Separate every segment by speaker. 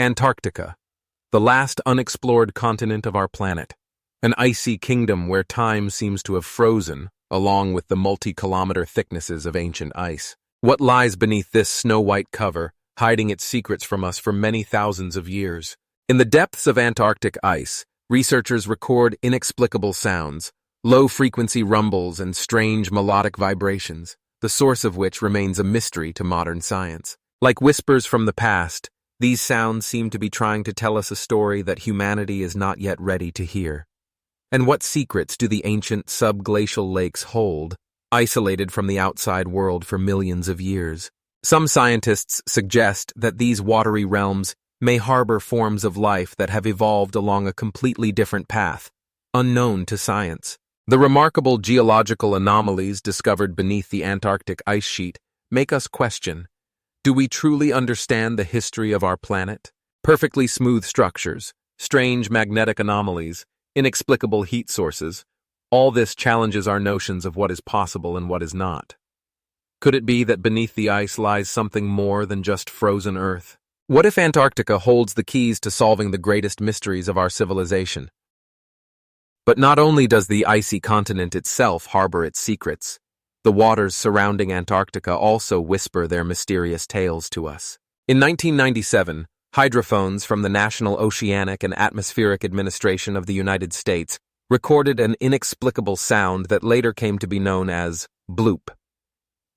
Speaker 1: Antarctica, the last unexplored continent of our planet. An icy kingdom where time seems to have frozen, along with the multi-kilometer thicknesses of ancient ice. What lies beneath this snow-white cover, hiding its secrets from us for many thousands of years? In the depths of Antarctic ice, researchers record inexplicable sounds, low-frequency rumbles and strange melodic vibrations, the source of which remains a mystery to modern science. Like whispers from the past, these sounds seem to be trying to tell us a story that humanity is not yet ready to hear. And what secrets do the ancient subglacial lakes hold, isolated from the outside world for millions of years? Some scientists suggest that these watery realms may harbor forms of life that have evolved along a completely different path, unknown to science. The remarkable geological anomalies discovered beneath the Antarctic ice sheet make us question, do we truly understand the history of our planet? Perfectly smooth structures, strange magnetic anomalies, inexplicable heat sources, all this challenges our notions of what is possible and what is not. Could it be that beneath the ice lies something more than just frozen Earth? What if Antarctica holds the keys to solving the greatest mysteries of our civilization? But not only does the icy continent itself harbor its secrets, the waters surrounding Antarctica also whisper their mysterious tales to us. In 1997, hydrophones from the National Oceanic and Atmospheric Administration of the United States recorded an inexplicable sound that later came to be known as bloop.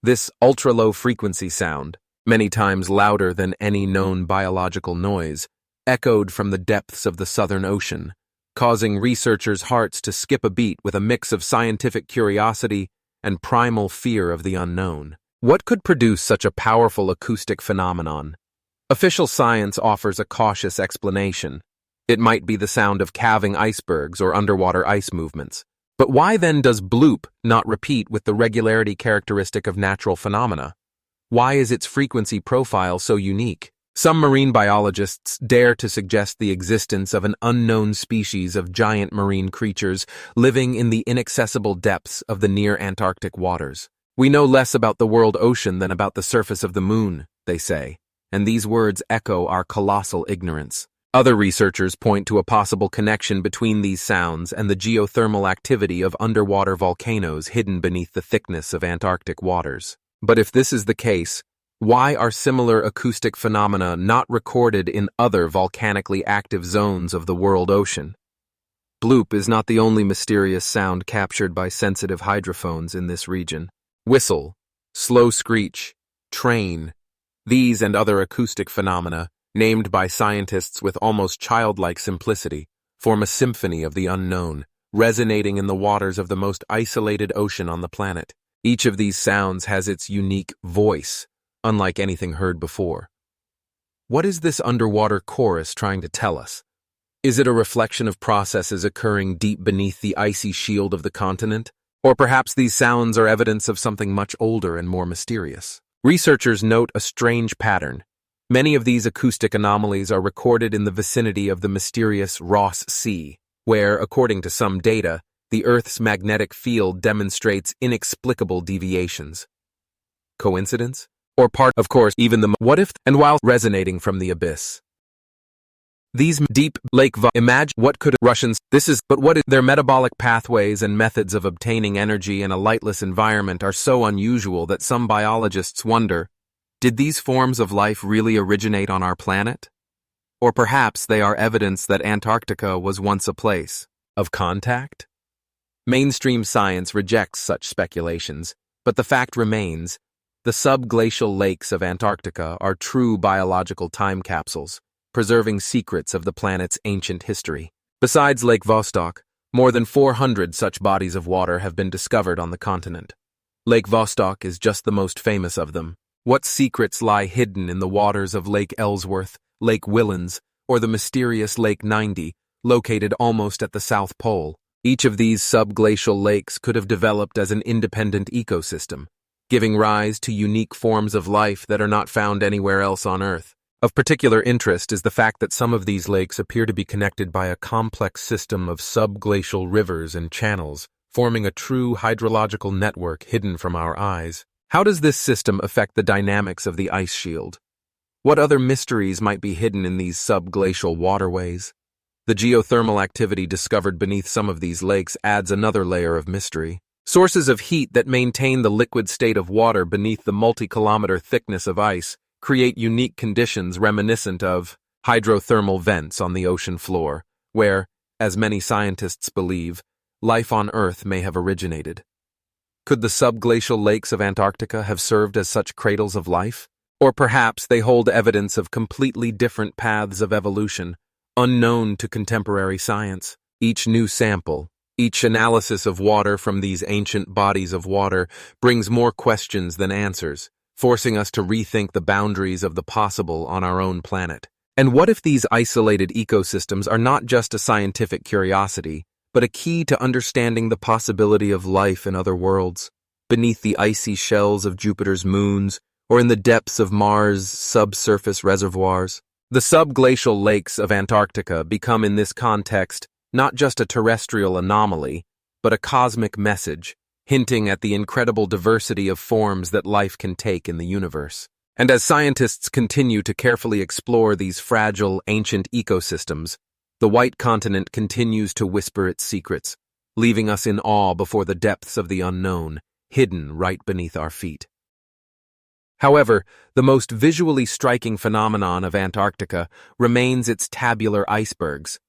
Speaker 1: This ultra-low frequency sound, many times louder than any known biological noise, echoed from the depths of the Southern Ocean, causing researchers' hearts to skip a beat with a mix of scientific curiosity and primal fear of the unknown. What could produce such a powerful acoustic phenomenon? Official science offers a cautious explanation. It might be the sound of calving icebergs or underwater ice movements. But why then does bloop not repeat with the regularity characteristic of natural phenomena? Why is its frequency profile so unique? Some marine biologists dare to suggest the existence of an unknown species of giant marine creatures living in the inaccessible depths of the near Antarctic waters. We know less about the world ocean than about the surface of the moon, they say, and these words echo our colossal ignorance. Other researchers point to a possible connection between these sounds and the geothermal activity of underwater volcanoes hidden beneath the thickness of Antarctic waters. But if this is the case, why are similar acoustic phenomena not recorded in other volcanically active zones of the world ocean? Bloop is not the only mysterious sound captured by sensitive hydrophones in this region. Whistle, slow screech, train, these and other acoustic phenomena, named by scientists with almost childlike simplicity, form a symphony of the unknown, resonating in the waters of the most isolated ocean on the planet. Each of these sounds has its unique voice, unlike anything heard before. What is this underwater chorus trying to tell us? Is it a reflection of processes occurring deep beneath the icy shield of the continent? Or perhaps these sounds are evidence of something much older and more mysterious? Researchers note a strange pattern. Many of these acoustic anomalies are recorded in the vicinity of the mysterious Ross Sea, where, according to some data, the Earth's magnetic field demonstrates inexplicable deviations. Coincidence? Or part, of course, even the what if, and while resonating from the abyss. These deep lake imagine what could Russians, but what is their metabolic pathways and methods of obtaining energy in a lightless environment are so unusual that some biologists wonder, did these forms of life really originate on our planet? Or perhaps they are evidence that Antarctica was once a place of contact? Mainstream science rejects such speculations, but the fact remains, the subglacial lakes of Antarctica are true biological time capsules, preserving secrets of the planet's ancient history. Besides Lake Vostok, more than 400 such bodies of water have been discovered on the continent. Lake Vostok is just the most famous of them. What secrets lie hidden in the waters of Lake Ellsworth, Lake Whillans, or the mysterious Lake 90, located almost at the South Pole? Each of these subglacial lakes could have developed as an independent ecosystem, giving rise to unique forms of life that are not found anywhere else on Earth. Of particular interest is the fact that some of these lakes appear to be connected by a complex system of subglacial rivers and channels, forming a true hydrological network hidden from our eyes. How does this system affect the dynamics of the ice shield? What other mysteries might be hidden in these subglacial waterways? The geothermal activity discovered beneath some of these lakes adds another layer of mystery. Sources of heat that maintain the liquid state of water beneath the multi-kilometer thickness of ice create unique conditions reminiscent of hydrothermal vents on the ocean floor, where, as many scientists believe, life on Earth may have originated. Could the subglacial lakes of Antarctica have served as such cradles of life? Or perhaps they hold evidence of completely different paths of evolution, unknown to contemporary science. Each new sample, each analysis of water from these ancient bodies of water brings more questions than answers, forcing us to rethink the boundaries of the possible on our own planet. And what if these isolated ecosystems are not just a scientific curiosity, but a key to understanding the possibility of life in other worlds, beneath the icy shells of Jupiter's moons, or in the depths of Mars' subsurface reservoirs? The subglacial lakes of Antarctica become in this context not just a terrestrial anomaly, but a cosmic message, hinting at the incredible diversity of forms that life can take in the universe. And as scientists continue to carefully explore these fragile, ancient ecosystems, the white continent continues to whisper its secrets, leaving us in awe before the depths of the unknown, hidden right beneath our feet. However, the most visually striking phenomenon of Antarctica remains its tabular icebergs,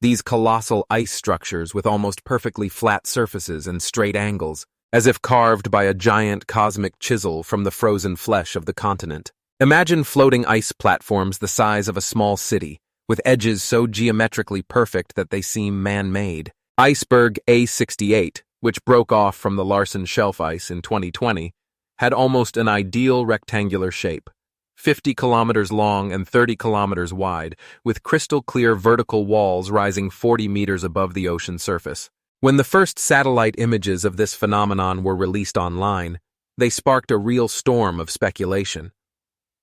Speaker 1: these colossal ice structures with almost perfectly flat surfaces and straight angles, as if carved by a giant cosmic chisel from the frozen flesh of the continent. Imagine floating ice platforms the size of a small city, with edges so geometrically perfect that they seem man-made. Iceberg A68, which broke off from the Larsen shelf ice in 2020, had almost an ideal rectangular shape, 50 kilometers long and 30 kilometers wide, with crystal-clear vertical walls rising 40 meters above the ocean surface. When the first satellite images of this phenomenon were released online, they sparked a real storm of speculation.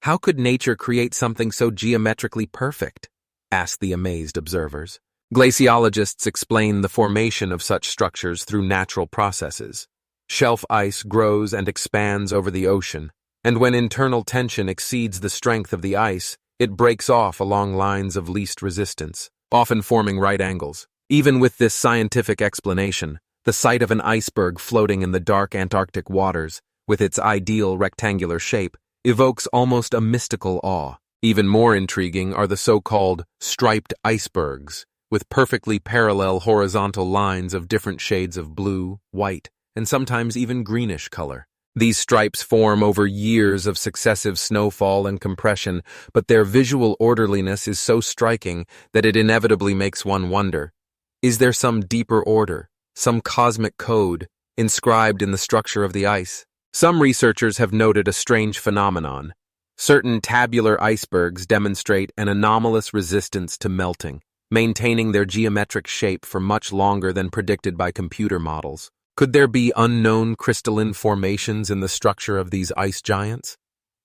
Speaker 1: How could nature create something so geometrically perfect? Asked the amazed observers. Glaciologists explain the formation of such structures through natural processes. Shelf ice grows and expands over the ocean, and when internal tension exceeds the strength of the ice, it breaks off along lines of least resistance, often forming right angles. Even with this scientific explanation, the sight of an iceberg floating in the dark Antarctic waters, with its ideal rectangular shape, evokes almost a mystical awe. Even more intriguing are the so-called striped icebergs, with perfectly parallel horizontal lines of different shades of blue, white, and sometimes even greenish color. These stripes form over years of successive snowfall and compression, but their visual orderliness is so striking that it inevitably makes one wonder, is there some deeper order, some cosmic code, inscribed in the structure of the ice? Some researchers have noted a strange phenomenon. Certain tabular icebergs demonstrate an anomalous resistance to melting, maintaining their geometric shape for much longer than predicted by computer models. Could there be unknown crystalline formations in the structure of these ice giants?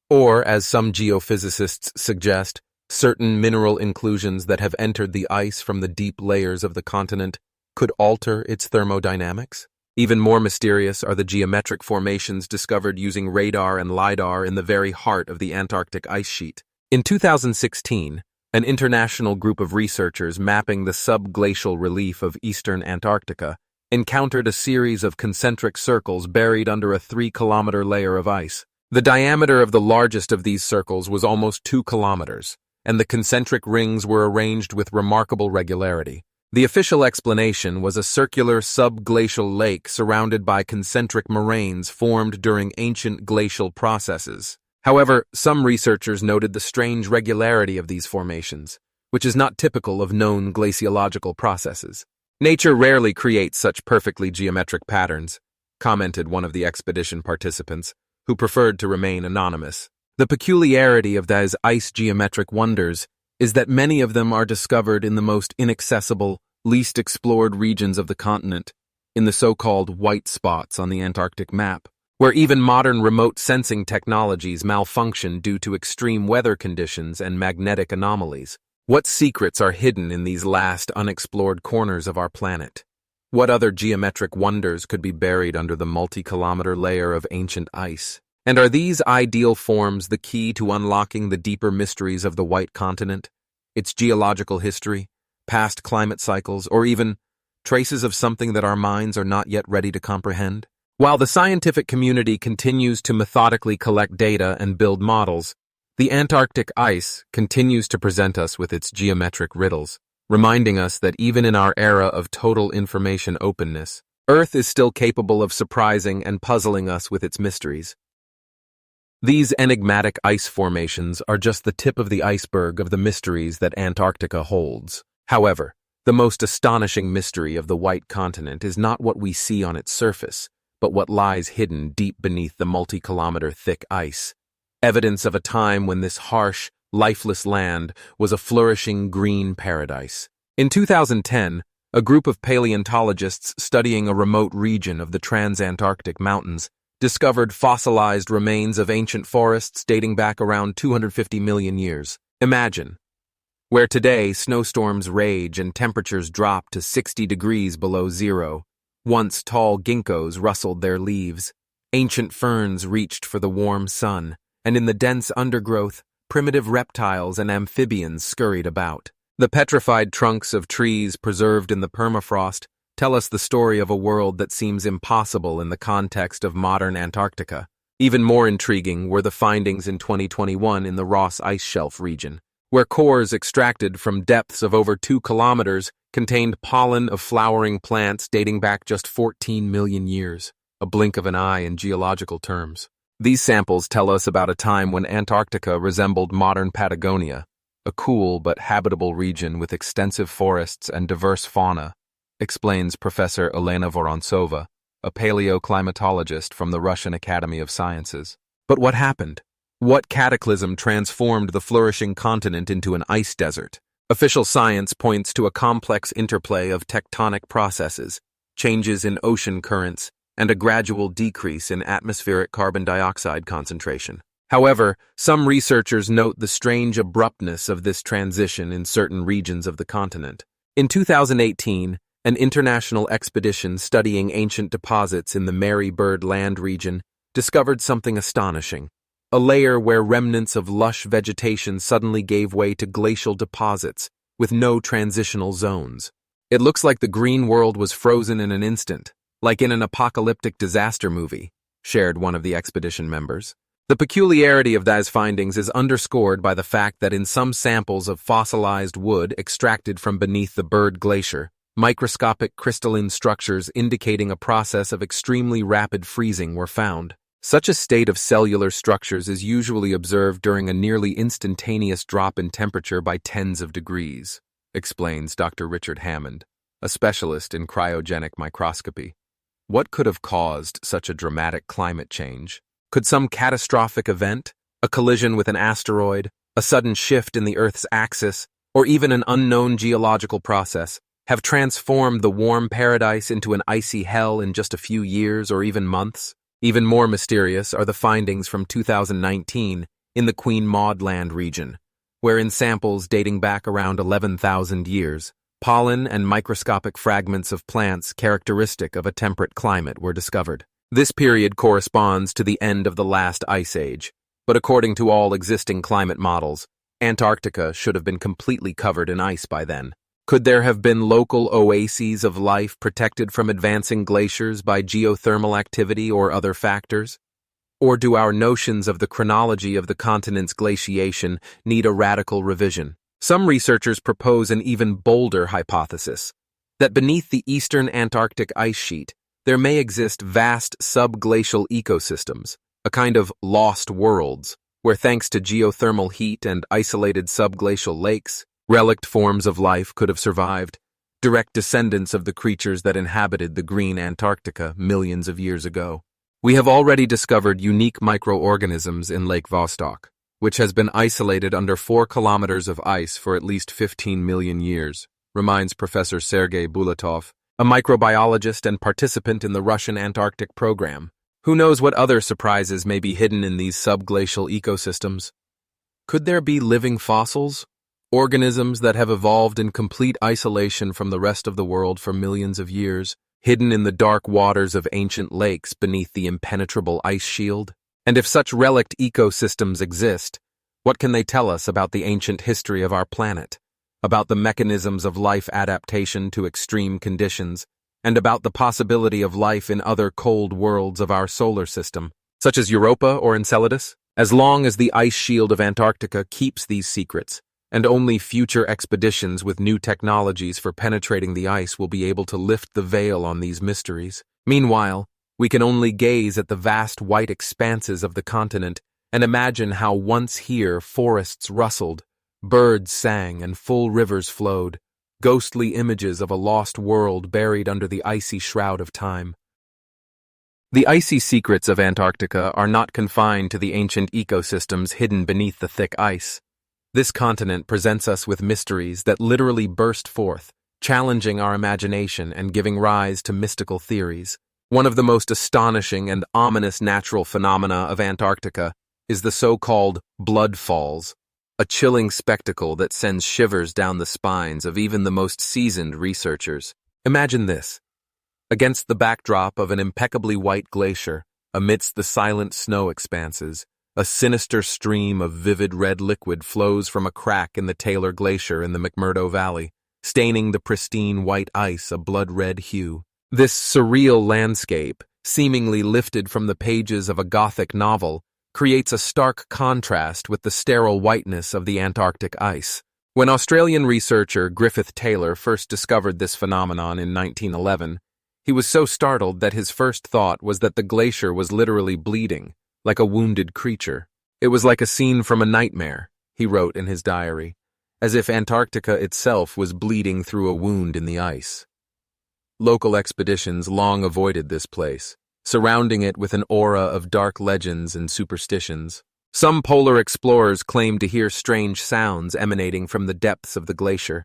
Speaker 1: Or, as some geophysicists suggest, certain mineral inclusions that have entered the ice from the deep layers of the continent could alter its thermodynamics? Even more mysterious are the geometric formations discovered using radar and LiDAR in the very heart of the Antarctic ice sheet. In 2016, an international group of researchers mapping the subglacial relief of eastern Antarctica encountered a series of concentric circles buried under a 3-kilometer layer of ice. The diameter of the largest of these circles was almost 2 kilometers, and the concentric rings were arranged with remarkable regularity. The official explanation was a circular subglacial lake surrounded by concentric moraines formed during ancient glacial processes. However, some researchers noted the strange regularity of these formations, which is not typical of known glaciological processes. Nature rarely creates such perfectly geometric patterns, commented one of the expedition participants, who preferred to remain anonymous. The peculiarity of these ice geometric wonders is that many of them are discovered in the most inaccessible, least explored regions of the continent, in the so-called white spots on the Antarctic map, where even modern remote sensing technologies malfunction due to extreme weather conditions and magnetic anomalies. What secrets are hidden in these last unexplored corners of our planet? What other geometric wonders could be buried under the multi-kilometer layer of ancient ice? And are these ideal forms the key to unlocking the deeper mysteries of the White Continent, its geological history, past climate cycles, or even traces of something that our minds are not yet ready to comprehend? While the scientific community continues to methodically collect data and build models, the Antarctic ice continues to present us with its geometric riddles, reminding us that even in our era of total information openness, Earth is still capable of surprising and puzzling us with its mysteries. These enigmatic ice formations are just the tip of the iceberg of the mysteries that Antarctica holds. However, the most astonishing mystery of the White Continent is not what we see on its surface, but what lies hidden deep beneath the multi-kilometer thick ice, evidence of a time when this harsh, lifeless land was a flourishing green paradise. In 2010, a group of paleontologists studying a remote region of the Transantarctic Mountains discovered fossilized remains of ancient forests dating back around 250 million years. Imagine, where today snowstorms rage and temperatures drop to 60 degrees below zero, once tall ginkgos rustled their leaves, ancient ferns reached for the warm sun, and in the dense undergrowth, primitive reptiles and amphibians scurried about. The petrified trunks of trees preserved in the permafrost tell us the story of a world that seems impossible in the context of modern Antarctica. Even more intriguing were the findings in 2021 in the Ross Ice Shelf region, where cores extracted from depths of over 2 kilometers contained pollen of flowering plants dating back just 14 million years, a blink of an eye in geological terms. These samples tell us about a time when Antarctica resembled modern Patagonia, a cool but habitable region with extensive forests and diverse fauna, explains Professor Elena Vorontsova, a paleoclimatologist from the Russian Academy of Sciences. But what happened? What cataclysm transformed the flourishing continent into an ice desert? Official science points to a complex interplay of tectonic processes, changes in ocean currents, and a gradual decrease in atmospheric carbon dioxide concentration. However, some researchers note the strange abruptness of this transition in certain regions of the continent. In 2018, an international expedition studying ancient deposits in the Mary Bird Land region discovered something astonishing, a layer where remnants of lush vegetation suddenly gave way to glacial deposits with no transitional zones. It looks like the green world was frozen in an instant, like in an apocalyptic disaster movie, shared one of the expedition members. The peculiarity of those findings is underscored by the fact that in some samples of fossilized wood extracted from beneath the Bird Glacier, microscopic crystalline structures indicating a process of extremely rapid freezing were found. Such a state of cellular structures is usually observed during a nearly instantaneous drop in temperature by tens of degrees, explains Dr. Richard Hammond, a specialist in cryogenic microscopy. What could have caused such a dramatic climate change? Could some catastrophic event, a collision with an asteroid, a sudden shift in the Earth's axis, or even an unknown geological process, have transformed the warm paradise into an icy hell in just a few years or even months? Even more mysterious are the findings from 2019 in the Queen Maud Land region, where in samples dating back around 11,000 years, pollen and microscopic fragments of plants characteristic of a temperate climate were discovered. This period corresponds to the end of the last ice age, but according to all existing climate models, Antarctica should have been completely covered in ice by then. Could there have been local oases of life protected from advancing glaciers by geothermal activity or other factors? Or do our notions of the chronology of the continent's glaciation need a radical revision? Some researchers propose an even bolder hypothesis, that beneath the eastern Antarctic ice sheet, there may exist vast subglacial ecosystems, a kind of lost worlds, where thanks to geothermal heat and isolated subglacial lakes, relict forms of life could have survived, direct descendants of the creatures that inhabited the green Antarctica millions of years ago. We have already discovered unique microorganisms in Lake Vostok, which has been isolated under 4 kilometers of ice for at least 15 million years, reminds Professor Sergei Bulatov, a microbiologist and participant in the Russian Antarctic program. Who knows what other surprises may be hidden in these subglacial ecosystems? Could there be living fossils? Organisms that have evolved in complete isolation from the rest of the world for millions of years, hidden in the dark waters of ancient lakes beneath the impenetrable ice shield? And if such relict ecosystems exist, what can they tell us about the ancient history of our planet, about the mechanisms of life adaptation to extreme conditions, and about the possibility of life in other cold worlds of our solar system, such as Europa or Enceladus? As long as the ice shield of Antarctica keeps these secrets, and only future expeditions with new technologies for penetrating the ice will be able to lift the veil on these mysteries. Meanwhile, we can only gaze at the vast white expanses of the continent and imagine how once here forests rustled, birds sang, and full rivers flowed, ghostly images of a lost world buried under the icy shroud of time. The icy secrets of Antarctica are not confined to the ancient ecosystems hidden beneath the thick ice. This continent presents us with mysteries that literally burst forth, challenging our imagination and giving rise to mystical theories. One of the most astonishing and ominous natural phenomena of Antarctica is the so-called blood falls, a chilling spectacle that sends shivers down the spines of even the most seasoned researchers. Imagine this. Against the backdrop of an impeccably white glacier, amidst the silent snow expanses, a sinister stream of vivid red liquid flows from a crack in the Taylor Glacier in the McMurdo Valley, staining the pristine white ice a blood-red hue. This surreal landscape, seemingly lifted from the pages of a Gothic novel, creates a stark contrast with the sterile whiteness of the Antarctic ice. When Australian researcher Griffith Taylor first discovered this phenomenon in 1911, he was so startled that his first thought was that the glacier was literally bleeding, like a wounded creature. It was like a scene from a nightmare, he wrote in his diary, as if Antarctica itself was bleeding through a wound in the ice. Local expeditions long avoided this place, surrounding it with an aura of dark legends and superstitions. Some polar explorers claimed to hear strange sounds emanating from the depths of the glacier,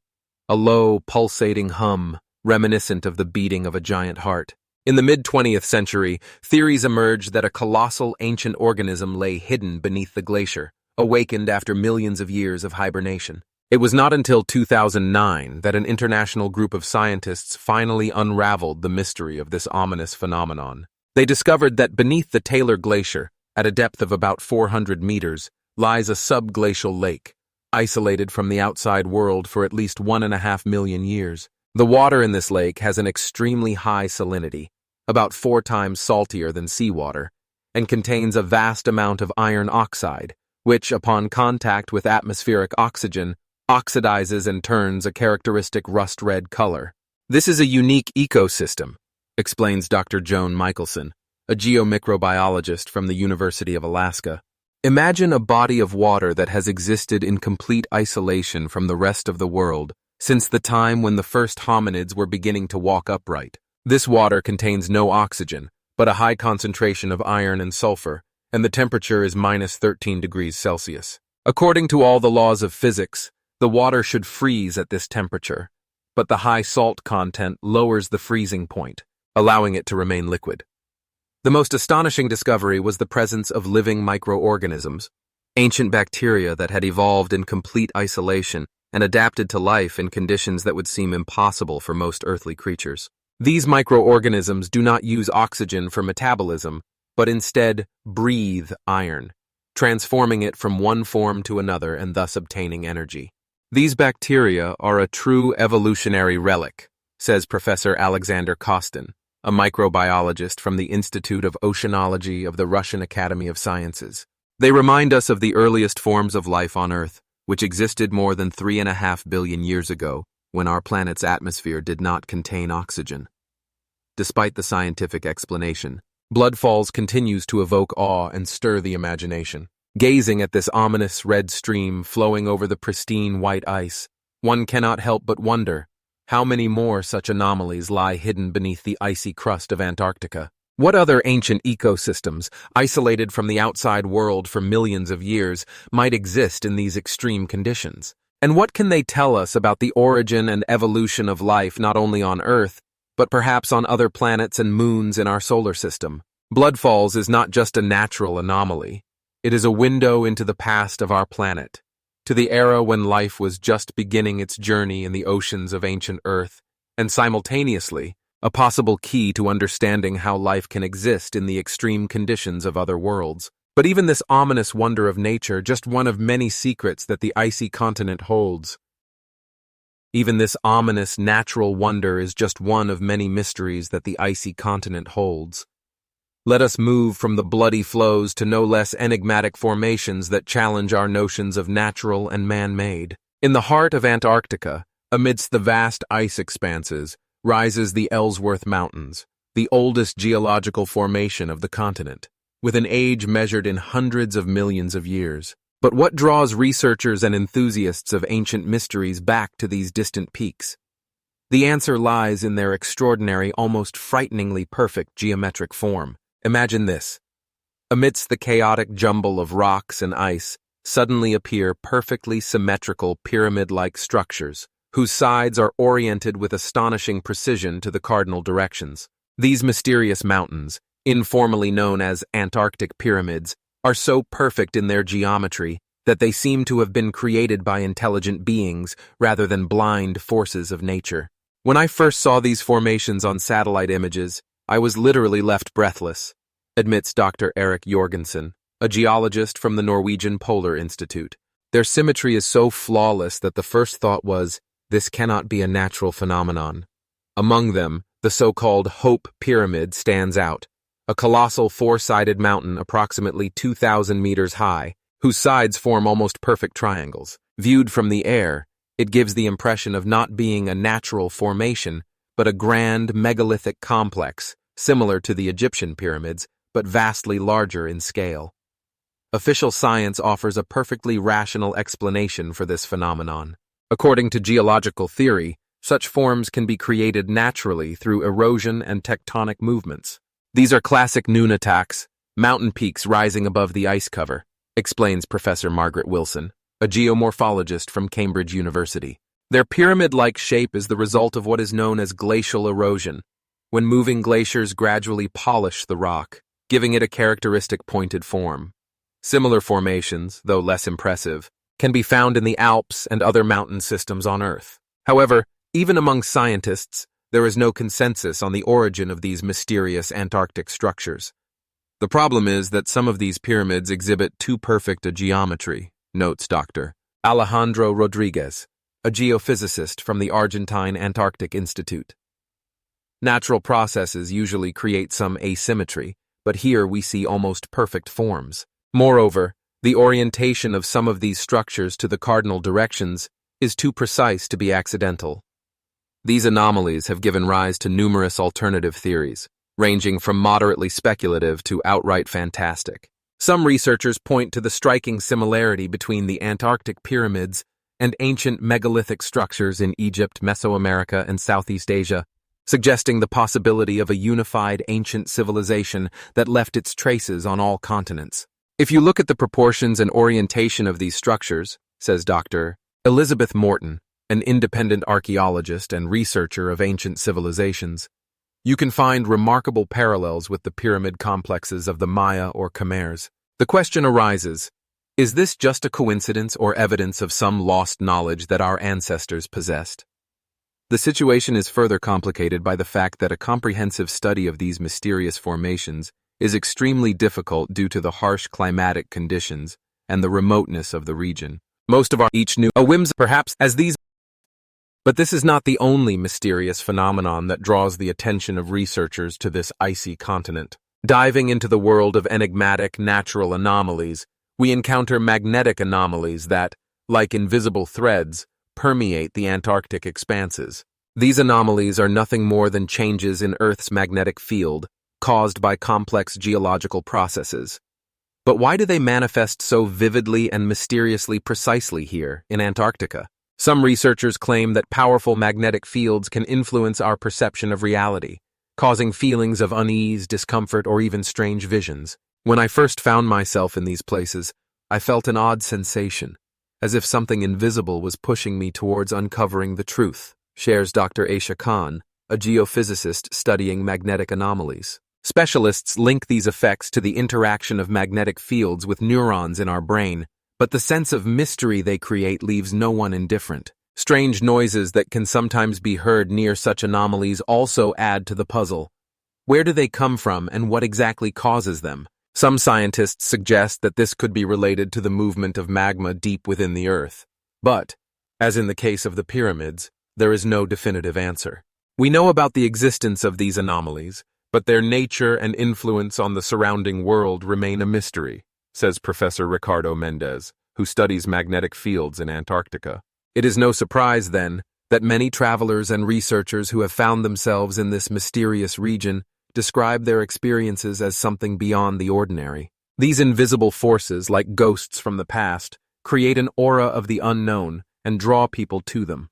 Speaker 1: a low, pulsating hum, reminiscent of the beating of a giant heart. In the mid-20th century, theories emerged that a colossal ancient organism lay hidden beneath the glacier, awakened after millions of years of hibernation. It was not until 2009 that an international group of scientists finally unraveled the mystery of this ominous phenomenon. They discovered that beneath the Taylor Glacier, at a depth of about 400 meters, lies a subglacial lake, isolated from the outside world for at least 1.5 million years. The water in this lake has an extremely high salinity, about 4 times saltier than seawater, and contains a vast amount of iron oxide, which, upon contact with atmospheric oxygen, oxidizes and turns a characteristic rust-red color. This is a unique ecosystem, explains Dr. Joan Michelson, a geomicrobiologist from the University of Alaska. Imagine a body of water that has existed in complete isolation from the rest of the world since the time when the first hominids were beginning to walk upright. This water contains no oxygen, but a high concentration of iron and sulfur, and the temperature is minus 13 degrees Celsius. According to all the laws of physics, the water should freeze at this temperature, but the high salt content lowers the freezing point, allowing it to remain liquid. The most astonishing discovery was the presence of living microorganisms, ancient bacteria that had evolved in complete isolation and adapted to life in conditions that would seem impossible for most earthly creatures. These microorganisms do not use oxygen for metabolism, but instead breathe iron, transforming it from one form to another and thus obtaining energy. These bacteria are a true evolutionary relic, says Professor Alexander Kostin, a microbiologist from the Institute of Oceanology of the Russian Academy of Sciences. They remind us of the earliest forms of life on Earth, which existed more than 3.5 billion years ago, when our planet's atmosphere did not contain oxygen. Despite the scientific explanation, Blood Falls continues to evoke awe and stir the imagination. Gazing at this ominous red stream flowing over the pristine white ice, one cannot help but wonder how many more such anomalies lie hidden beneath the icy crust of Antarctica. What other ancient ecosystems, isolated from the outside world for millions of years, might exist in these extreme conditions? And what can they tell us about the origin and evolution of life not only on Earth, but perhaps on other planets and moons in our solar system? Blood Falls is not just a natural anomaly. It is a window into the past of our planet, to the era when life was just beginning its journey in the oceans of ancient Earth, and simultaneously, a possible key to understanding how life can exist in the extreme conditions of other worlds. But even this ominous wonder of nature, just one of many secrets that the icy continent holds. Even this ominous natural wonder is just one of many mysteries that the icy continent holds. Let us move from the bloody flows to no less enigmatic formations that challenge our notions of natural and man-made. In the heart of Antarctica, amidst the vast ice expanses, rises the Ellsworth Mountains, the oldest geological formation of the continent, with an age measured in hundreds of millions of years. But what draws researchers and enthusiasts of ancient mysteries back to these distant peaks? The answer lies in their extraordinary, almost frighteningly perfect geometric form. Imagine this. Amidst the chaotic jumble of rocks and ice, suddenly appear perfectly symmetrical pyramid-like structures, whose sides are oriented with astonishing precision to the cardinal directions. These mysterious mountains, informally known as Antarctic pyramids, are so perfect in their geometry that they seem to have been created by intelligent beings rather than blind forces of nature. When I first saw these formations on satellite images, I was literally left breathless, admits Dr. Erik Jorgensen, a geologist from the Norwegian Polar Institute. Their symmetry is so flawless that the first thought was, this cannot be a natural phenomenon. Among them, the so-called Hope Pyramid stands out, a colossal four-sided mountain approximately 2,000 meters high, whose sides form almost perfect triangles. Viewed from the air, it gives the impression of not being a natural formation, but a grand megalithic complex, similar to the Egyptian pyramids, but vastly larger in scale. Official science offers a perfectly rational explanation for this phenomenon. According to geological theory, such forms can be created naturally through erosion and tectonic movements. These are classic nunataks, mountain peaks rising above the ice cover, explains Professor Margaret Wilson, a geomorphologist from Cambridge University. Their pyramid-like shape is the result of what is known as glacial erosion, when moving glaciers gradually polish the rock, giving it a characteristic pointed form. Similar formations, though less impressive, can be found in the Alps and other mountain systems on Earth. However, even among scientists, there is no consensus on the origin of these mysterious Antarctic structures. The problem is that some of these pyramids exhibit too perfect a geometry, notes Dr. Alejandro Rodriguez, a geophysicist from the Argentine Antarctic Institute. Natural processes usually create some asymmetry, but here we see almost perfect forms. Moreover, the orientation of some of these structures to the cardinal directions is too precise to be accidental. These anomalies have given rise to numerous alternative theories, ranging from moderately speculative to outright fantastic. Some researchers point to the striking similarity between the Antarctic pyramids and ancient megalithic structures in Egypt, Mesoamerica, and Southeast Asia, suggesting the possibility of a unified ancient civilization that left its traces on all continents. If you look at the proportions and orientation of these structures, says Dr. Elizabeth Morton, an independent archaeologist and researcher of ancient civilizations, you can find remarkable parallels with the pyramid complexes of the Maya or Khmers. The question arises, is this just a coincidence or evidence of some lost knowledge that our ancestors possessed? The situation is further complicated by the fact that a comprehensive study of these mysterious formations is extremely difficult due to the harsh climatic conditions and the remoteness of the region. Most of our each knew a whims perhaps as these. But this is not the only mysterious phenomenon that draws the attention of researchers to this icy continent. Diving into the world of enigmatic natural anomalies, we encounter magnetic anomalies that, like invisible threads, permeate the Antarctic expanses. These anomalies are nothing more than changes in Earth's magnetic field caused by complex geological processes. But why do they manifest so vividly and mysteriously precisely here in Antarctica? Some researchers claim that powerful magnetic fields can influence our perception of reality, causing feelings of unease, discomfort, or even strange visions. When I first found myself in these places, I felt an odd sensation, as if something invisible was pushing me towards uncovering the truth, shares Dr. Aisha Khan, a geophysicist studying magnetic anomalies. Specialists link these effects to the interaction of magnetic fields with neurons in our brain, but the sense of mystery they create leaves no one indifferent. Strange noises that can sometimes be heard near such anomalies also add to the puzzle. Where do they come from and what exactly causes them? Some scientists suggest that this could be related to the movement of magma deep within the Earth. But, as in the case of the pyramids, there is no definitive answer. We know about the existence of these anomalies, but their nature and influence on the surrounding world remain a mystery, says Professor Ricardo Mendez, who studies magnetic fields in Antarctica. It is no surprise, then, that many travelers and researchers who have found themselves in this mysterious region describe their experiences as something beyond the ordinary. These invisible forces, like ghosts from the past, create an aura of the unknown and draw people to them.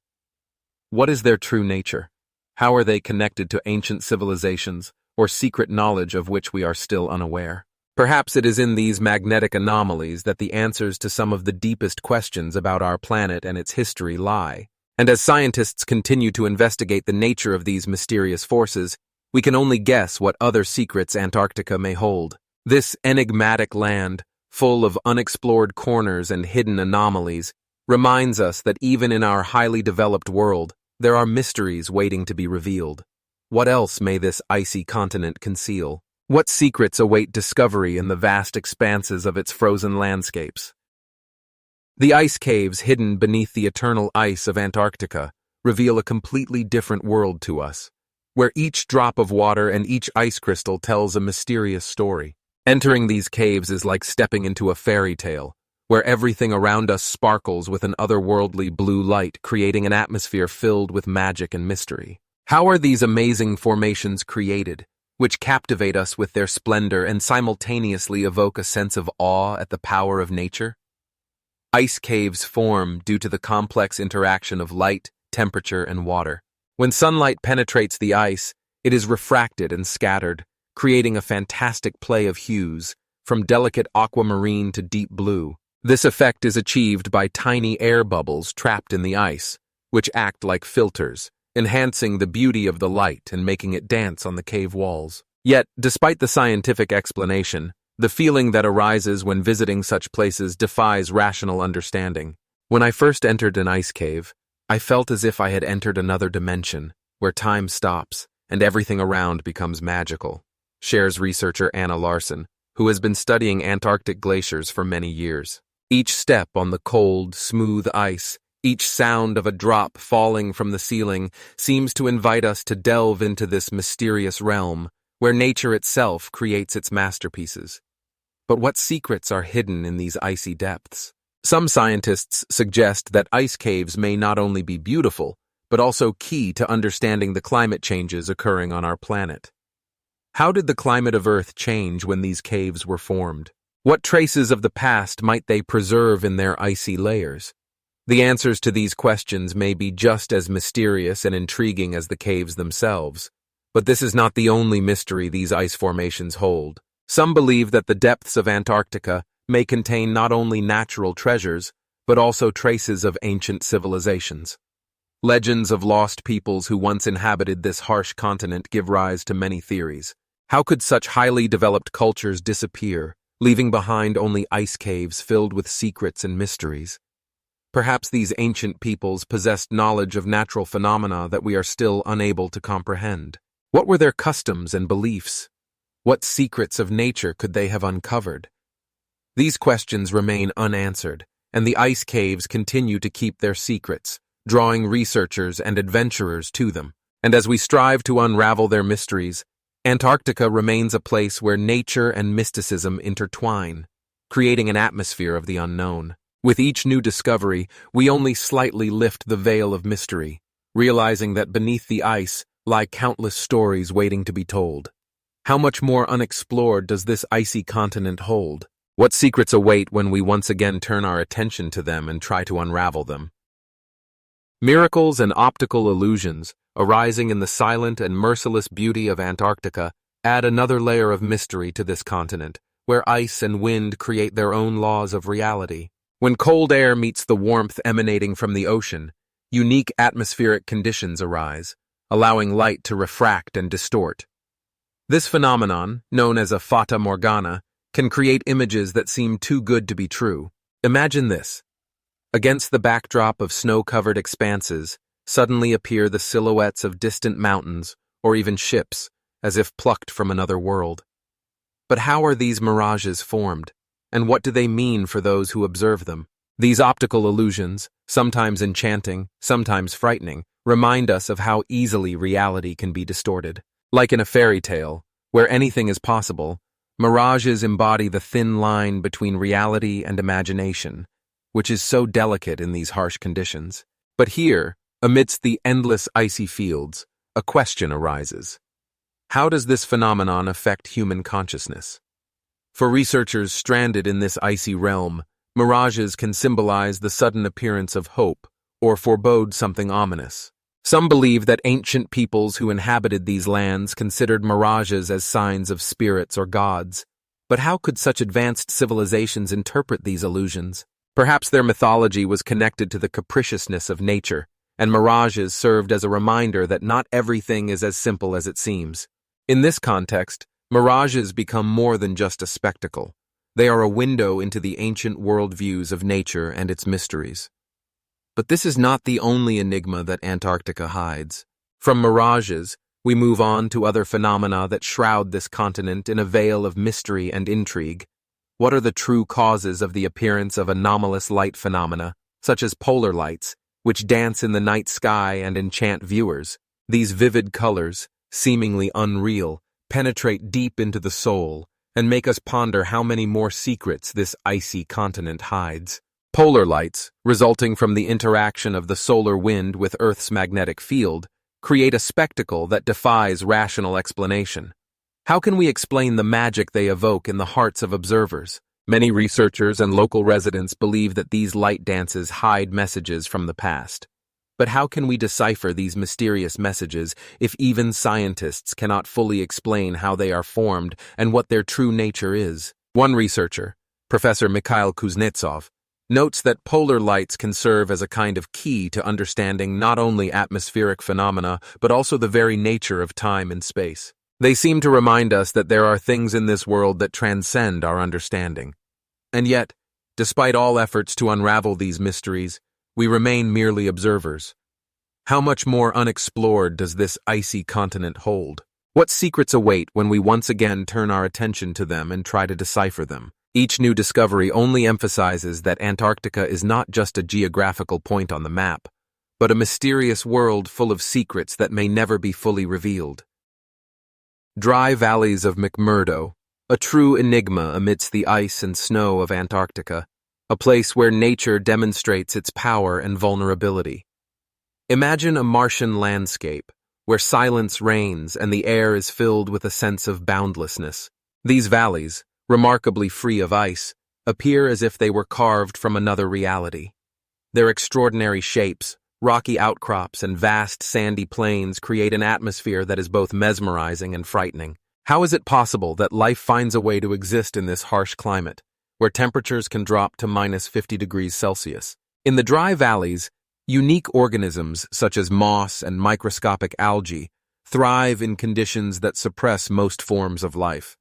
Speaker 1: What is their true nature? How are they connected to ancient civilizations or secret knowledge of which we are still unaware? Perhaps it is in these magnetic anomalies that the answers to some of the deepest questions about our planet and its history lie. And as scientists continue to investigate the nature of these mysterious forces, we can only guess what other secrets Antarctica may hold. This enigmatic land, full of unexplored corners and hidden anomalies, reminds us that even in our highly developed world, there are mysteries waiting to be revealed. What else may this icy continent conceal? What secrets await discovery in the vast expanses of its frozen landscapes? The ice caves hidden beneath the eternal ice of Antarctica reveal a completely different world to us, where each drop of water and each ice crystal tells a mysterious story. Entering these caves is like stepping into a fairy tale, where everything around us sparkles with an otherworldly blue light, creating an atmosphere filled with magic and mystery. How are these amazing formations created, which captivate us with their splendor and simultaneously evoke a sense of awe at the power of nature? Ice caves form due to the complex interaction of light, temperature, and water. When sunlight penetrates the ice, it is refracted and scattered, creating a fantastic play of hues, from delicate aquamarine to deep blue. This effect is achieved by tiny air bubbles trapped in the ice, which act like filters, enhancing the beauty of the light and making it dance on the cave walls. Yet, despite the scientific explanation, the feeling that arises when visiting such places defies rational understanding. When I first entered an ice cave, I felt as if I had entered another dimension, where time stops and everything around becomes magical, shares researcher Anna Larson, who has been studying Antarctic glaciers for many years. Each step on the cold, smooth ice, each sound of a drop falling from the ceiling seems to invite us to delve into this mysterious realm, where nature itself creates its masterpieces. But what secrets are hidden in these icy depths? Some scientists suggest that ice caves may not only be beautiful, but also key to understanding the climate changes occurring on our planet. How did the climate of Earth change when these caves were formed? What traces of the past might they preserve in their icy layers? The answers to these questions may be just as mysterious and intriguing as the caves themselves, but this is not the only mystery these ice formations hold. Some believe that the depths of Antarctica may contain not only natural treasures, but also traces of ancient civilizations. Legends of lost peoples who once inhabited this harsh continent give rise to many theories. How could such highly developed cultures disappear, leaving behind only ice caves filled with secrets and mysteries? Perhaps these ancient peoples possessed knowledge of natural phenomena that we are still unable to comprehend. What were their customs and beliefs? What secrets of nature could they have uncovered? These questions remain unanswered, and the ice caves continue to keep their secrets, drawing researchers and adventurers to them. And as we strive to unravel their mysteries, Antarctica remains a place where nature and mysticism intertwine, creating an atmosphere of the unknown. With each new discovery, we only slightly lift the veil of mystery, realizing that beneath the ice lie countless stories waiting to be told. How much more unexplored does this icy continent hold? What secrets await when we once again turn our attention to them and try to unravel them? Miracles and optical illusions, arising in the silent and merciless beauty of Antarctica, add another layer of mystery to this continent, where ice and wind create their own laws of reality. When cold air meets the warmth emanating from the ocean, unique atmospheric conditions arise, allowing light to refract and distort. This phenomenon, known as a fata morgana, can create images that seem too good to be true. Imagine this. Against the backdrop of snow-covered expanses, suddenly appear the silhouettes of distant mountains or even ships, as if plucked from another world. But how are these mirages formed? And what do they mean for those who observe them? These optical illusions, sometimes enchanting, sometimes frightening, remind us of how easily reality can be distorted. Like in a fairy tale, where anything is possible, mirages embody the thin line between reality and imagination, which is so delicate in these harsh conditions. But here, amidst the endless icy fields, a question arises. How does this phenomenon affect human consciousness? For researchers stranded in this icy realm, mirages can symbolize the sudden appearance of hope or forebode something ominous. Some believe that ancient peoples who inhabited these lands considered mirages as signs of spirits or gods. But how could such advanced civilizations interpret these illusions? Perhaps their mythology was connected to the capriciousness of nature, and mirages served as a reminder that not everything is as simple as it seems. In this context, mirages become more than just a spectacle. They are a window into the ancient worldviews of nature and its mysteries. But this is not the only enigma that Antarctica hides. From mirages, we move on to other phenomena that shroud this continent in a veil of mystery and intrigue. What are the true causes of the appearance of anomalous light phenomena, such as polar lights, which dance in the night sky and enchant viewers? These vivid colors, seemingly unreal, penetrate deep into the soul and make us ponder how many more secrets this icy continent hides. Polar lights, resulting from the interaction of the solar wind with Earth's magnetic field, create a spectacle that defies rational explanation. How can we explain the magic they evoke in the hearts of observers? Many researchers and local residents believe that these light dances hide messages from the past. But how can we decipher these mysterious messages if even scientists cannot fully explain how they are formed and what their true nature is? One researcher, Professor Mikhail Kuznetsov, notes that polar lights can serve as a kind of key to understanding not only atmospheric phenomena, but also the very nature of time and space. They seem to remind us that there are things in this world that transcend our understanding. And yet, despite all efforts to unravel these mysteries, we remain merely observers. How much more unexplored does this icy continent hold? What secrets await when we once again turn our attention to them and try to decipher them? Each new discovery only emphasizes that Antarctica is not just a geographical point on the map, but a mysterious world full of secrets that may never be fully revealed. Dry valleys of McMurdo, a true enigma amidst the ice and snow of Antarctica, a place where nature demonstrates its power and vulnerability. Imagine a Martian landscape, where silence reigns and the air is filled with a sense of boundlessness. These valleys, remarkably free of ice, appear as if they were carved from another reality. Their extraordinary shapes, rocky outcrops, and vast sandy plains create an atmosphere that is both mesmerizing and frightening. How is it possible that life finds a way to exist in this harsh climate, where temperatures can drop to -50 degrees Celsius? In the dry valleys, unique organisms such as moss and microscopic algae thrive in conditions that suppress most forms of life.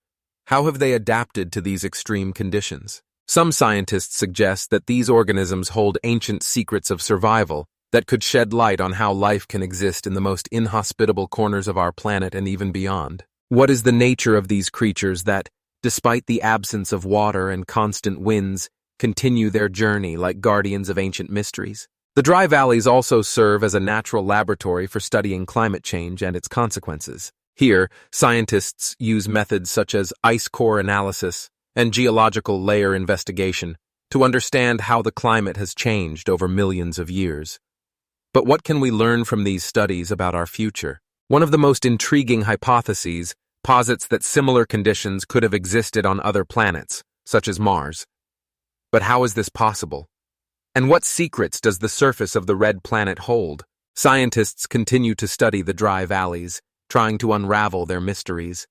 Speaker 1: How have they adapted to these extreme conditions? Some scientists suggest that these organisms hold ancient secrets of survival that could shed light on how life can exist in the most inhospitable corners of our planet and even beyond. What is the nature of these creatures that, despite the absence of water and constant winds, continue their journey like guardians of ancient mysteries? The dry valleys also serve as a natural laboratory for studying climate change and its consequences. Here, scientists use methods such as ice core analysis and geological layer investigation to understand how the climate has changed over millions of years. But what can we learn from these studies about our future? One of the most intriguing hypotheses posits that similar conditions could have existed on other planets, such as Mars. But how is this possible? And what secrets does the surface of the red planet hold? Scientists continue to study the dry valleys, trying to unravel their mysteries.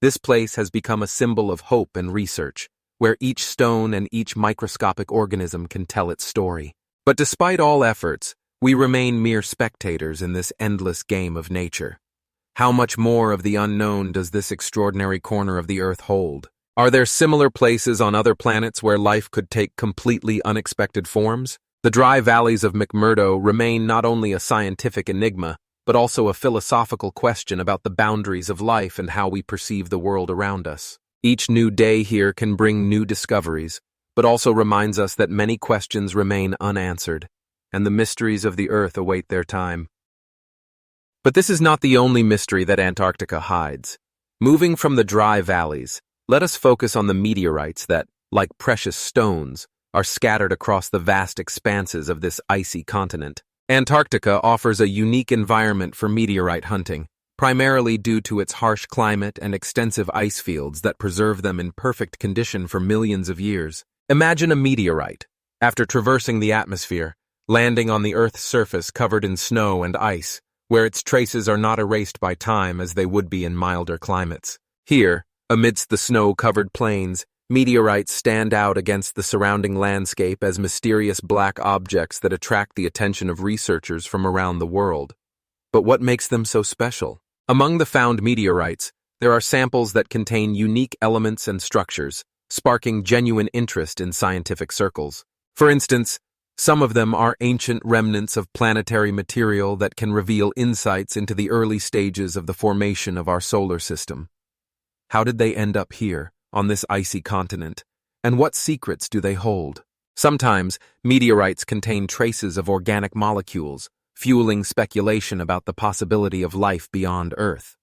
Speaker 1: This place has become a symbol of hope and research, where each stone and each microscopic organism can tell its story. But despite all efforts, we remain mere spectators in this endless game of nature. How much more of the unknown does this extraordinary corner of the Earth hold? Are there similar places on other planets where life could take completely unexpected forms? The dry valleys of McMurdo remain not only a scientific enigma, but also a philosophical question about the boundaries of life and how we perceive the world around us. Each new day here can bring new discoveries, but also reminds us that many questions remain unanswered, and the mysteries of the Earth await their time. But this is not the only mystery that Antarctica hides. Moving from the dry valleys, let us focus on the meteorites that, like precious stones, are scattered across the vast expanses of this icy continent. Antarctica offers a unique environment for meteorite hunting, primarily due to its harsh climate and extensive ice fields that preserve them in perfect condition for millions of years. Imagine a meteorite, after traversing the atmosphere, landing on the Earth's surface covered in snow and ice, where its traces are not erased by time as they would be in milder climates. Here, amidst the snow-covered plains, meteorites stand out against the surrounding landscape as mysterious black objects that attract the attention of researchers from around the world. But what makes them so special? Among the found meteorites, there are samples that contain unique elements and structures, sparking genuine interest in scientific circles. For instance, some of them are ancient remnants of planetary material that can reveal insights into the early stages of the formation of our solar system. How did they end up here, on this icy continent, and what secrets do they hold? Sometimes, meteorites contain traces of organic molecules, fueling speculation about the possibility of life beyond Earth.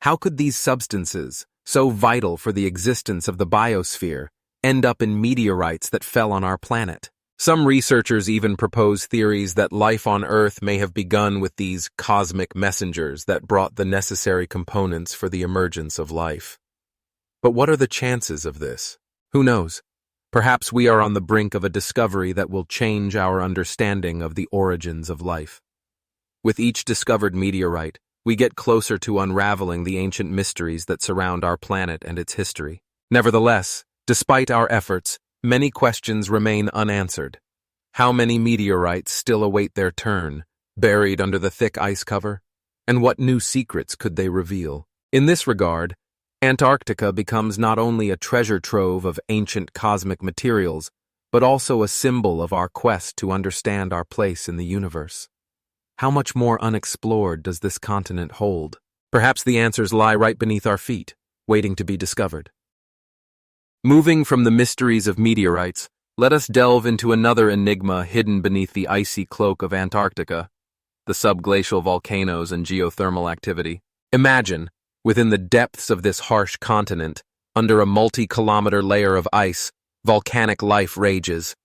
Speaker 1: How could these substances, so vital for the existence of the biosphere, end up in meteorites that fell on our planet? Some researchers even propose theories that life on Earth may have begun with these cosmic messengers that brought the necessary components for the emergence of life. But what are the chances of this? Who knows? Perhaps we are on the brink of a discovery that will change our understanding of the origins of life. With each discovered meteorite, we get closer to unraveling the ancient mysteries that surround our planet and its history. Nevertheless, despite our efforts, many questions remain unanswered. How many meteorites still await their turn, buried under the thick ice cover? And what new secrets could they reveal? In this regard, Antarctica becomes not only a treasure trove of ancient cosmic materials, but also a symbol of our quest to understand our place in the universe. How much more unexplored does this continent hold? Perhaps the answers lie right beneath our feet, waiting to be discovered. Moving from the mysteries of meteorites, let us delve into another enigma hidden beneath the icy cloak of Antarctica, the subglacial volcanoes and geothermal activity. Imagine, within the depths of this harsh continent, under a multi-kilometer layer of ice, volcanic life rages.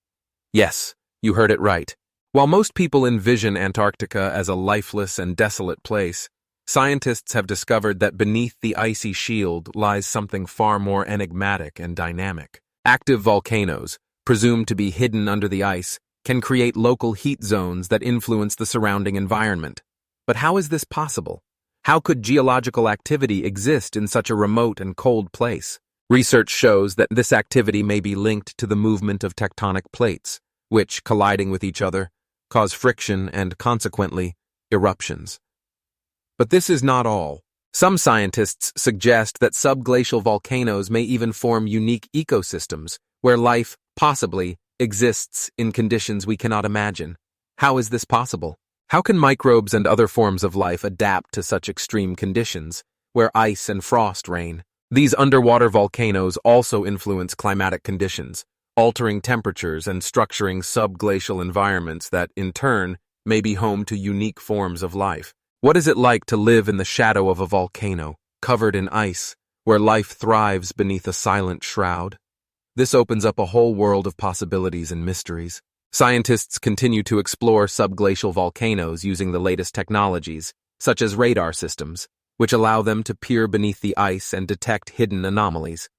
Speaker 1: Yes, you heard it right. While most people envision Antarctica as a lifeless and desolate place, scientists have discovered that beneath the icy shield lies something far more enigmatic and dynamic. Active volcanoes, presumed to be hidden under the ice, can create local heat zones that influence the surrounding environment. But how is this possible? How could geological activity exist in such a remote and cold place? Research shows that this activity may be linked to the movement of tectonic plates, which, colliding with each other, cause friction and, consequently, eruptions. But this is not all. Some scientists suggest that subglacial volcanoes may even form unique ecosystems, where life, possibly, exists in conditions we cannot imagine. How is this possible? How can microbes and other forms of life adapt to such extreme conditions, where ice and frost reign? These underwater volcanoes also influence climatic conditions, altering temperatures and structuring subglacial environments that, in turn, may be home to unique forms of life. What is it like to live in the shadow of a volcano, covered in ice, where life thrives beneath a silent shroud? This opens up a whole world of possibilities and mysteries. Scientists continue to explore subglacial volcanoes using the latest technologies, such as radar systems, which allow them to peer beneath the ice and detect hidden anomalies.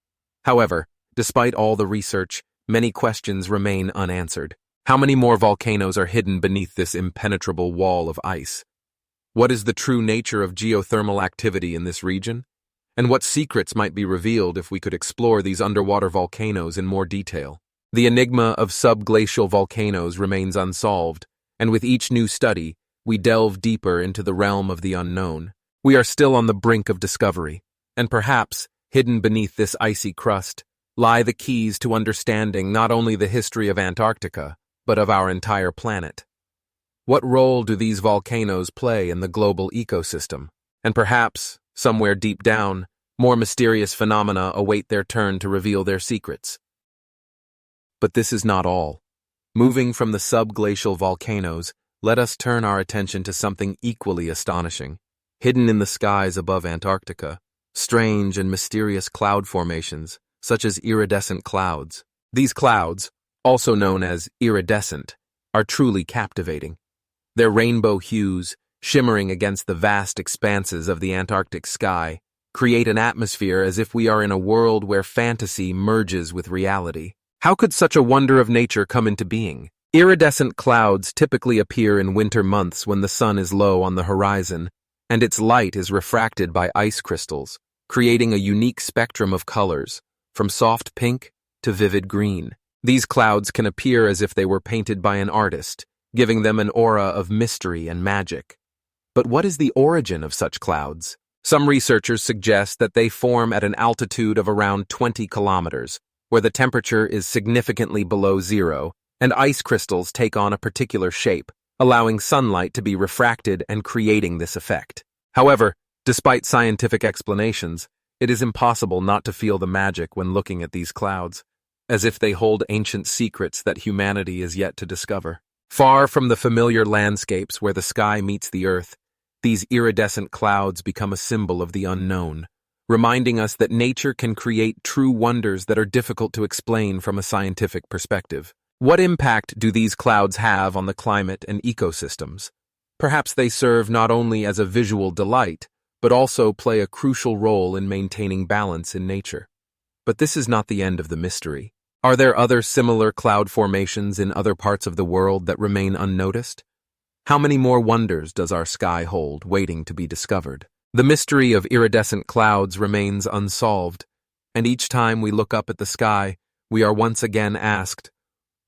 Speaker 1: However, despite all the research, many questions remain unanswered. How many more volcanoes are hidden beneath this impenetrable wall of ice? What is the true nature of geothermal activity in this region? And what secrets might be revealed if we could explore these underwater volcanoes in more detail? The enigma of subglacial volcanoes remains unsolved, and with each new study, we delve deeper into the realm of the unknown. We are still on the brink of discovery, and perhaps, hidden beneath this icy crust, lie the keys to understanding not only the history of Antarctica, but of our entire planet. What role do these volcanoes play in the global ecosystem? And perhaps, somewhere deep down, More mysterious phenomena await their turn to reveal their secrets. But this is not all. Moving from the subglacial volcanoes, let us turn our attention to something equally astonishing. Hidden in the skies above Antarctica, strange and mysterious cloud formations, such as iridescent clouds. These clouds, also known as iridescent, are truly captivating. Their rainbow hues, shimmering against the vast expanses of the Antarctic sky, create an atmosphere as if we are in a world where fantasy merges with reality. How could such a wonder of nature come into being? Iridescent clouds typically appear in winter months when the sun is low on the horizon, and its light is refracted by ice crystals, creating a unique spectrum of colors, from soft pink to vivid green. These clouds can appear as if they were painted by an artist, giving them an aura of mystery and magic. But what is the origin of such clouds? Some researchers suggest that they form at an altitude of around 20 kilometers, where the temperature is significantly below zero, and ice crystals take on a particular shape, allowing sunlight to be refracted and creating this effect. However, despite scientific explanations, it is impossible not to feel the magic when looking at these clouds, as if they hold ancient secrets that humanity is yet to discover. Far from the familiar landscapes where the sky meets the earth, these iridescent clouds become a symbol of the unknown, reminding us that nature can create true wonders that are difficult to explain from a scientific perspective. What impact do these clouds have on the climate and ecosystems? Perhaps they serve not only as a visual delight, but also play a crucial role in maintaining balance in nature. But this is not the end of the mystery. Are there other similar cloud formations in other parts of the world that remain unnoticed? How many more wonders does our sky hold, waiting to be discovered? The mystery of iridescent clouds remains unsolved, and each time we look up at the sky, we are once again asked,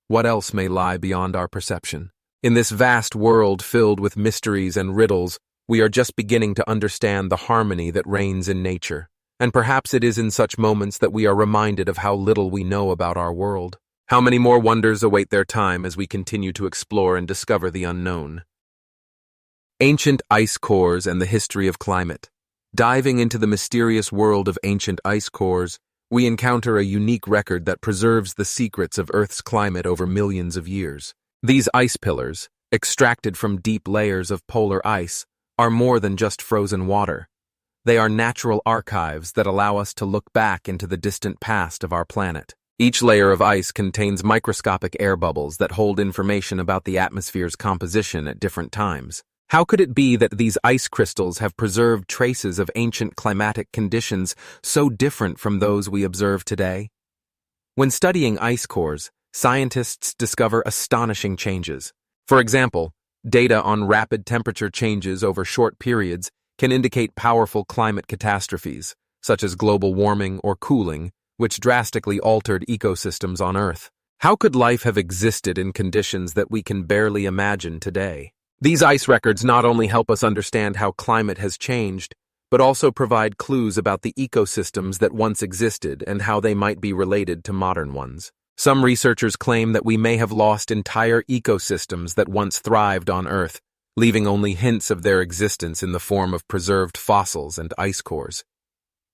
Speaker 1: what else may lie beyond our perception? In this vast world filled with mysteries and riddles, we are just beginning to understand the harmony that reigns in nature. And perhaps it is in such moments that we are reminded of how little we know about our world. How many more wonders await their time as we continue to explore and discover the unknown? Ancient ice cores and the history of climate. Diving into the mysterious world of ancient ice cores, we encounter a unique record that preserves the secrets of Earth's climate over millions of years. These ice pillars, extracted from deep layers of polar ice, are more than just frozen water. They are natural archives that allow us to look back into the distant past of our planet. Each layer of ice contains microscopic air bubbles that hold information about the atmosphere's composition at different times. How could it be that these ice crystals have preserved traces of ancient climatic conditions so different from those we observe today? When studying ice cores, scientists discover astonishing changes. For example, data on rapid temperature changes over short periods can indicate powerful climate catastrophes, such as global warming or cooling, which drastically altered ecosystems on Earth. How could life have existed in conditions that we can barely imagine today? These ice records not only help us understand how climate has changed, but also provide clues about the ecosystems that once existed and how they might be related to modern ones. Some researchers claim that we may have lost entire ecosystems that once thrived on Earth, leaving only hints of their existence in the form of preserved fossils and ice cores.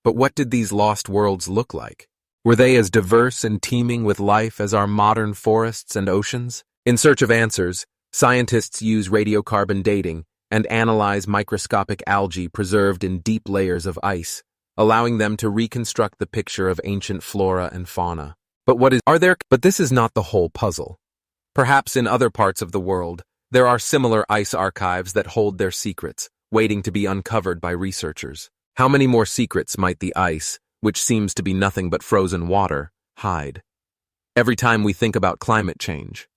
Speaker 1: But what did these lost worlds look like? Were they as diverse and teeming with life as our modern forests and oceans? In search of answers, scientists use radiocarbon dating and analyze microscopic algae preserved in deep layers of ice, allowing them to reconstruct the picture of ancient flora and fauna. But this is not the whole puzzle. Perhaps in other parts of the world, there are similar ice archives that hold their secrets, waiting to be uncovered by researchers. How many more secrets might the ice, which seems to be nothing but frozen water, hide? Every time we think about climate change,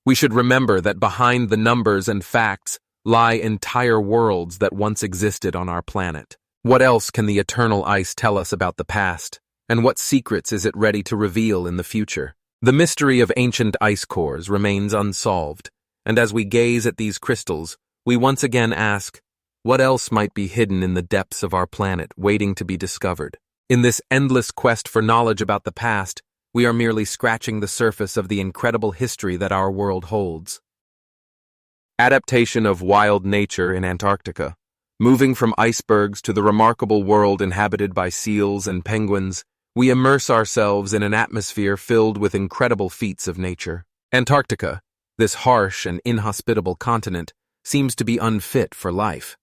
Speaker 1: we should remember that behind the numbers and facts lie entire worlds that once existed on our planet. What else can the eternal ice tell us about the past, and what secrets is it ready to reveal in the future? The mystery of ancient ice cores remains unsolved, and as we gaze at these crystals, we once again ask, what else might be hidden in the depths of our planet waiting to be discovered? In this endless quest for knowledge about the past, we are merely scratching the surface of the incredible history that our world holds. Adaptation of wild nature in Antarctica. Moving from icebergs to the remarkable world inhabited by seals and penguins, we immerse ourselves in an atmosphere filled with incredible feats of nature. Antarctica, this harsh and inhospitable continent, seems to be unfit for life.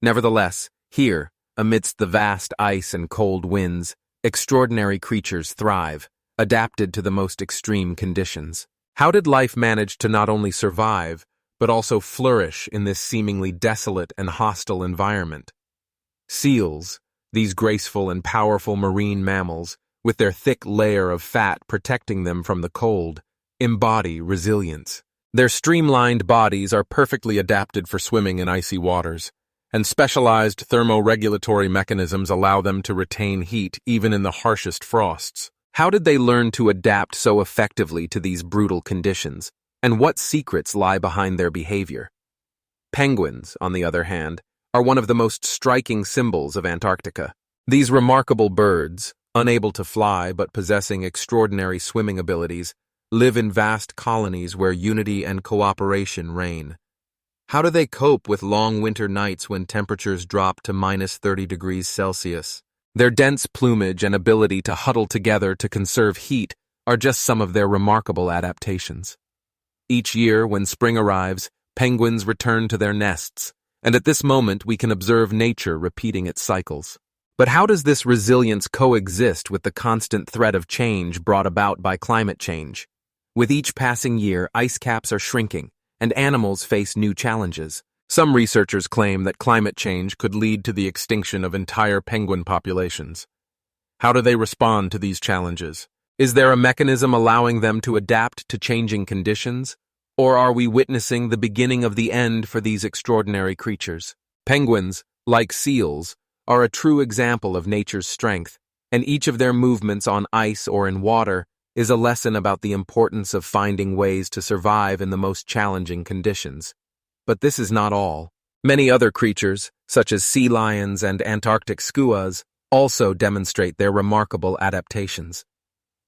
Speaker 1: Nevertheless, here, amidst the vast ice and cold winds, extraordinary creatures thrive, adapted to the most extreme conditions. How did life manage to not only survive, but also flourish in this seemingly desolate and hostile environment? Seals, these graceful and powerful marine mammals, with their thick layer of fat protecting them from the cold, embody resilience. Their streamlined bodies are perfectly adapted for swimming in icy waters, and specialized thermoregulatory mechanisms allow them to retain heat even in the harshest frosts. How did they learn to adapt so effectively to these brutal conditions, and what secrets lie behind their behavior? Penguins, on the other hand, are one of the most striking symbols of Antarctica. These remarkable birds, unable to fly but possessing extraordinary swimming abilities, live in vast colonies where unity and cooperation reign. How do they cope with long winter nights when temperatures drop to -30 degrees Celsius? Their dense plumage and ability to huddle together to conserve heat are just some of their remarkable adaptations. Each year, when spring arrives, penguins return to their nests, and at this moment we can observe nature repeating its cycles. But how does this resilience coexist with the constant threat of change brought about by climate change? With each passing year, ice caps are shrinking, and animals face new challenges. Some researchers claim that climate change could lead to the extinction of entire penguin populations. How do they respond to these challenges? Is there a mechanism allowing them to adapt to changing conditions? Or are we witnessing the beginning of the end for these extraordinary creatures? Penguins, like seals, are a true example of nature's strength, and each of their movements on ice or in water is a lesson about the importance of finding ways to survive in the most challenging conditions. But this is not all. Many other creatures, such as sea lions and Antarctic skuas, also demonstrate their remarkable adaptations.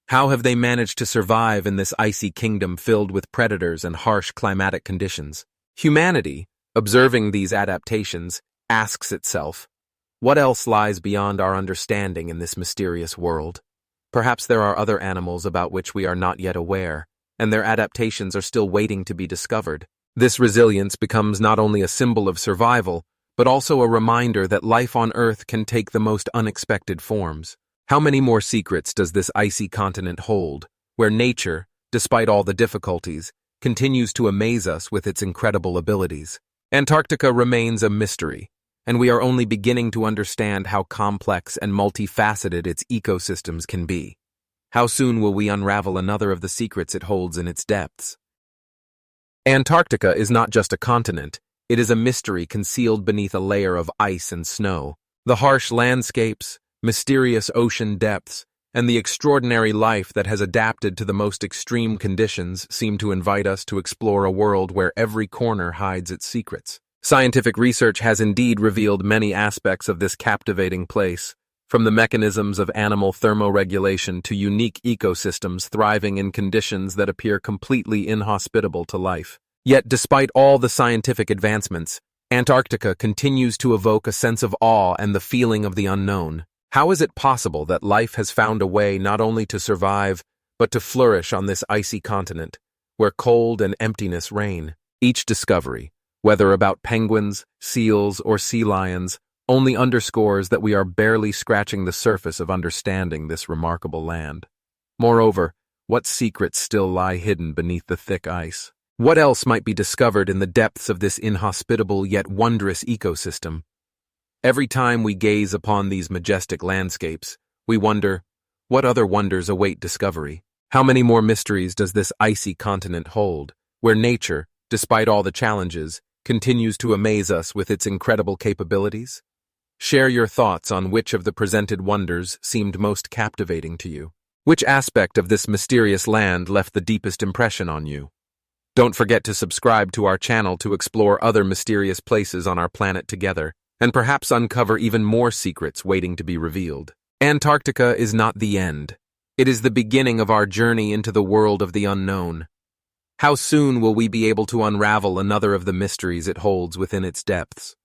Speaker 1: How have they managed to survive in this icy kingdom filled with predators and harsh climatic conditions? Humanity, observing these adaptations, asks itself, what else lies beyond our understanding in this mysterious world? Perhaps there are other animals about which we are not yet aware, and their adaptations are still waiting to be discovered. This resilience becomes not only a symbol of survival, but also a reminder that life on Earth can take the most unexpected forms. How many more secrets does this icy continent hold, where nature, despite all the difficulties, continues to amaze us with its incredible abilities? Antarctica remains a mystery, and we are only beginning to understand how complex and multifaceted its ecosystems can be. How soon will we unravel another of the secrets it holds in its depths? Antarctica is not just a continent, it is a mystery concealed beneath a layer of ice and snow. The harsh landscapes, mysterious ocean depths, and the extraordinary life that has adapted to the most extreme conditions seem to invite us to explore a world where every corner hides its secrets. Scientific research has indeed revealed many aspects of this captivating place, from the mechanisms of animal thermoregulation to unique ecosystems thriving in conditions that appear completely inhospitable to life. Yet, despite all the scientific advancements, Antarctica continues to evoke a sense of awe and the feeling of the unknown. How is it possible that life has found a way not only to survive, but to flourish on this icy continent, where cold and emptiness reign? Each discovery, whether about penguins, seals, or sea lions, only underscores that we are barely scratching the surface of understanding this remarkable land. Moreover, what secrets still lie hidden beneath the thick ice? What else might be discovered in the depths of this inhospitable yet wondrous ecosystem? Every time we gaze upon these majestic landscapes, we wonder, what other wonders await discovery? How many more mysteries does this icy continent hold, where nature, despite all the challenges, continues to amaze us with its incredible capabilities? Share your thoughts on which of the presented wonders seemed most captivating to you. Which aspect of this mysterious land left the deepest impression on you? Don't forget to subscribe to our channel to explore other mysterious places on our planet together, and perhaps uncover even more secrets waiting to be revealed. Antarctica is not the end. It is the beginning of our journey into the world of the unknown. How soon will we be able to unravel another of the mysteries it holds within its depths?